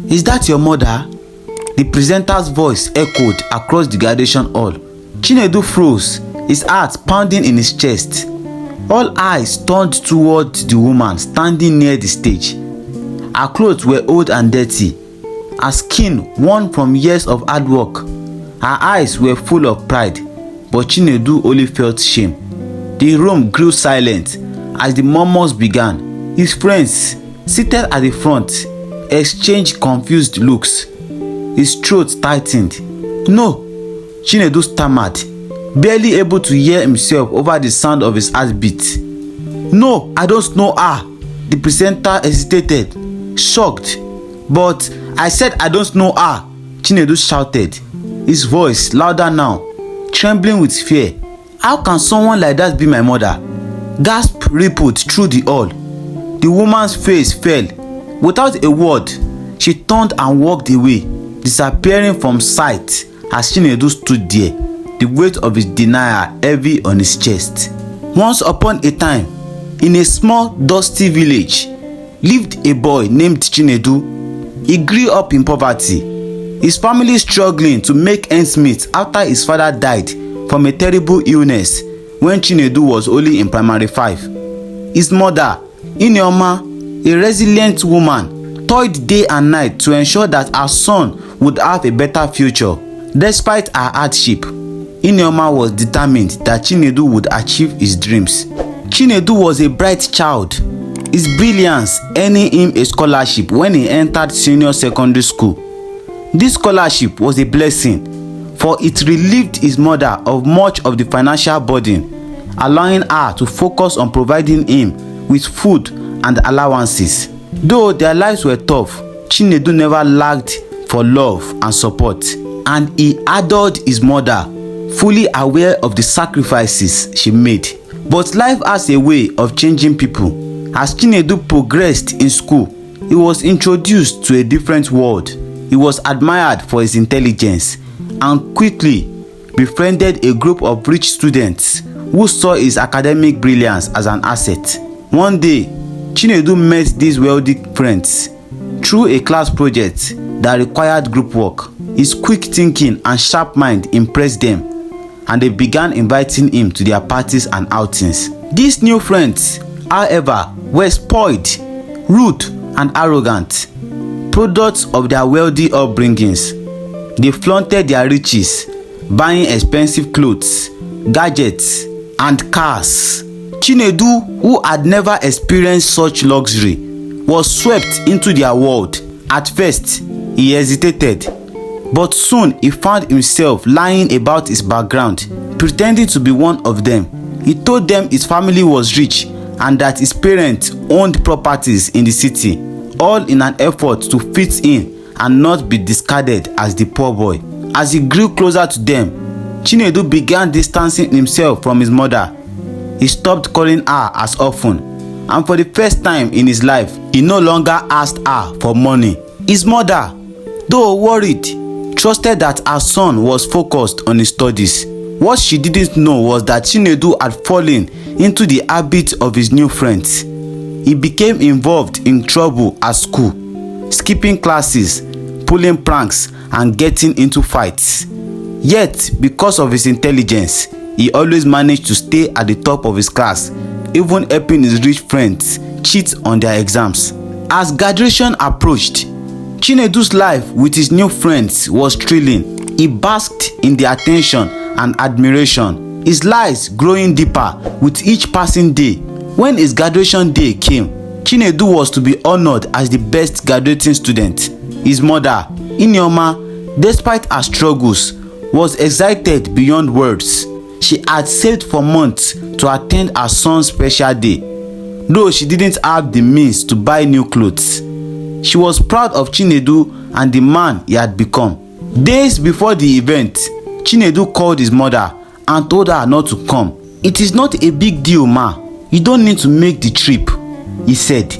"Is that your mother?" The presenter's voice echoed across the graduation hall. Chinedu froze, his heart pounding in his chest. All eyes turned toward the woman standing near the stage. Her clothes were old and dirty, her skin worn from years of hard work. Her eyes were full of pride, but Chinedu only felt shame. The room grew silent as the murmurs began. His friends, seated at the front, exchanged confused looks. His throat tightened. "No," Chinedu stammered, barely able to hear himself over the sound of his heartbeat. "No, I don't know her." The presenter hesitated, shocked. "But I said I don't know her," Chinedu shouted, his voice louder now, trembling with fear. "How can someone like that be my mother?" Gasp rippled through the hall. The woman's face fell. Without a word, she turned and walked away, disappearing from sight as Chinedu stood there, the weight of his denial heavy on his chest. Once upon a time, in a small, dusty village, lived a boy named Chinedu. He grew up in poverty, his family struggling to make ends meet after his father died from a terrible illness when Chinedu was only in primary 5. His mother, Ineoma, a resilient woman, toiled day and night to ensure that her son would have a better future. Despite her hardship, Ineoma was determined that Chinedu would achieve his dreams. Chinedu was a bright child, his brilliance earning him a scholarship when he entered senior secondary school. This scholarship was a blessing, for it relieved his mother of much of the financial burden, allowing her to focus on providing him with food and allowances. Though their lives were tough, Chinedu never lacked for love and support, and he adored his mother, fully aware of the sacrifices she made. But life has a way of changing people. As Chinedu progressed in school, he was introduced to a different world. He was admired for his intelligence and quickly befriended a group of rich students who saw his academic brilliance as an asset. One day, Chinedu met these wealthy friends through a class project that required group work. His quick thinking and sharp mind impressed them, and they began inviting him to their parties and outings. These new friends, however, were spoiled, rude, and arrogant, products of their wealthy upbringings. They flaunted their riches, buying expensive clothes, gadgets, and cars. Chinedu, who had never experienced such luxury, was swept into their world. At first, he hesitated, but soon he found himself lying about his background, pretending to be one of them. He told them his family was rich and that his parents owned properties in the city, all in an effort to fit in and not be discarded as the poor boy. As he grew closer to them, Chinedu began distancing himself from his mother. He stopped calling her as often, and for the first time in his life, he no longer asked her for money. His mother, though worried, trusted that her son was focused on his studies. What she didn't know was that Chinedu had fallen into the habit of his new friends. He became involved in trouble at school, skipping classes, pulling pranks, and getting into fights. Yet, because of his intelligence, he always managed to stay at the top of his class, even helping his rich friends cheat on their exams. As graduation approached, Chinedu's life with his new friends was thrilling. He basked in their attention and admiration, his lies growing deeper with each passing day. When his graduation day came, Chinedu was to be honored as the best graduating student. His mother, Ineoma, despite her struggles, was excited beyond words. She had saved for months to attend her son's special day, though she didn't have the means to buy new clothes. She was proud of Chinedu and the man he had become. Days before the event, Chinedu called his mother and told her not to come. "It is not a big deal, ma. You don't need to make the trip," he said,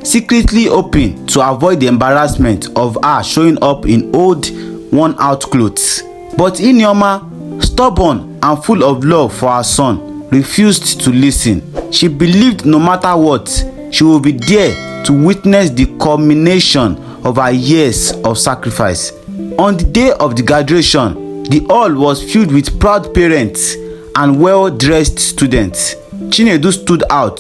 secretly hoping to avoid the embarrassment of her showing up in old, worn-out clothes. But Ineoma, stubborn and full of love for her son, refused to listen. She believed no matter what, she would be there to witness the culmination of her years of sacrifice. On the day of the graduation, the hall was filled with proud parents and well-dressed students. Chinedu stood out,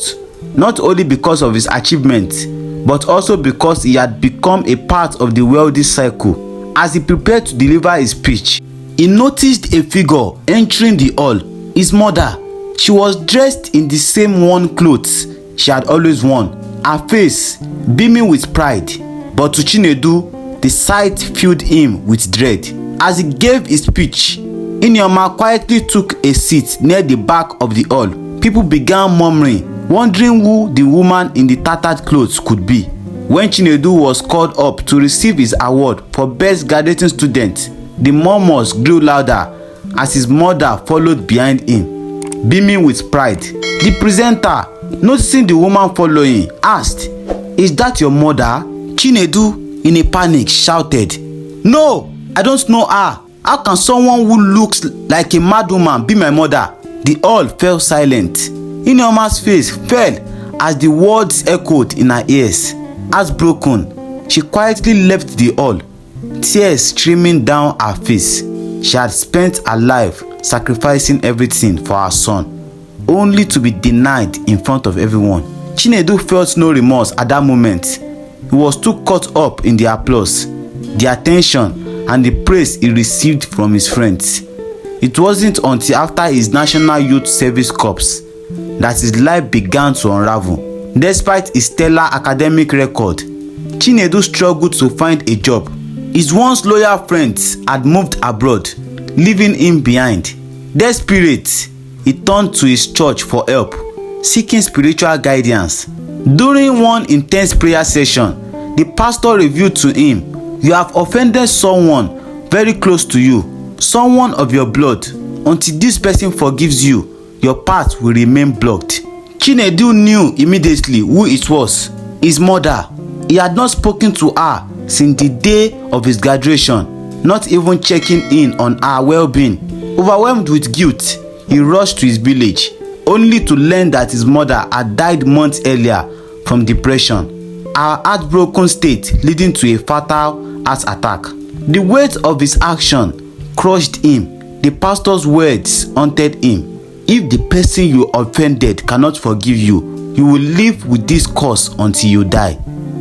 not only because of his achievements, but also because he had become a part of the wealthy circle. As he prepared to deliver his speech, he noticed a figure entering the hall. His mother. She was dressed in the same worn clothes she had always worn, her face beaming with pride. But to Chinedu, the sight filled him with dread. As he gave his speech, Inyoma quietly took a seat near the back of the hall. People began murmuring, wondering who the woman in the tattered clothes could be. When Chinedu was called up to receive his award for best graduating student, the murmurs grew louder as his mother followed behind him, beaming with pride. The presenter, noticing the woman following, asked, "Is that your mother?" Chinedu, in a panic, shouted, "No, I don't know her. How can someone who looks like a mad woman be my mother?" The hall fell silent. Inyoma's face fell as the words echoed in her ears. Heartbroken, she quietly left the hall, tears streaming down her face. She had spent her life sacrificing everything for her son, only to be denied in front of everyone. Chinedu felt no remorse at that moment. He was too caught up in the applause, the attention, and the praise he received from his friends. It wasn't until after his National Youth Service Corps that his life began to unravel. Despite his stellar academic record, Chinedu struggled to find a job. His once loyal friends had moved abroad, leaving him behind. Desperate, he turned to his church for help, seeking spiritual guidance. During one intense prayer session, the pastor revealed to him, "You have offended someone very close to you, someone of your blood. Until this person forgives you, your path will remain blocked." Chinedu knew immediately who it was, his mother. He had not spoken to her since the day of his graduation, not even checking in on her well-being. Overwhelmed with guilt, he rushed to his village, only to learn that his mother had died months earlier from depression, her heartbroken state leading to a fatal heart attack. The weight of his action crushed him. The pastor's words haunted him. "If the person you offended cannot forgive you, you will live with this curse until you die."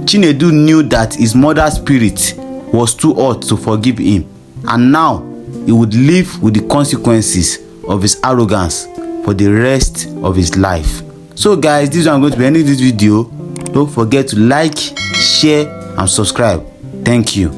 Chinedu knew that his mother's spirit was too hot to forgive him, and now he would live with the consequences of his arrogance for the rest of his life. So guys, this is how I'm going to be ending this video. Don't forget to like, share, and subscribe. Thank you.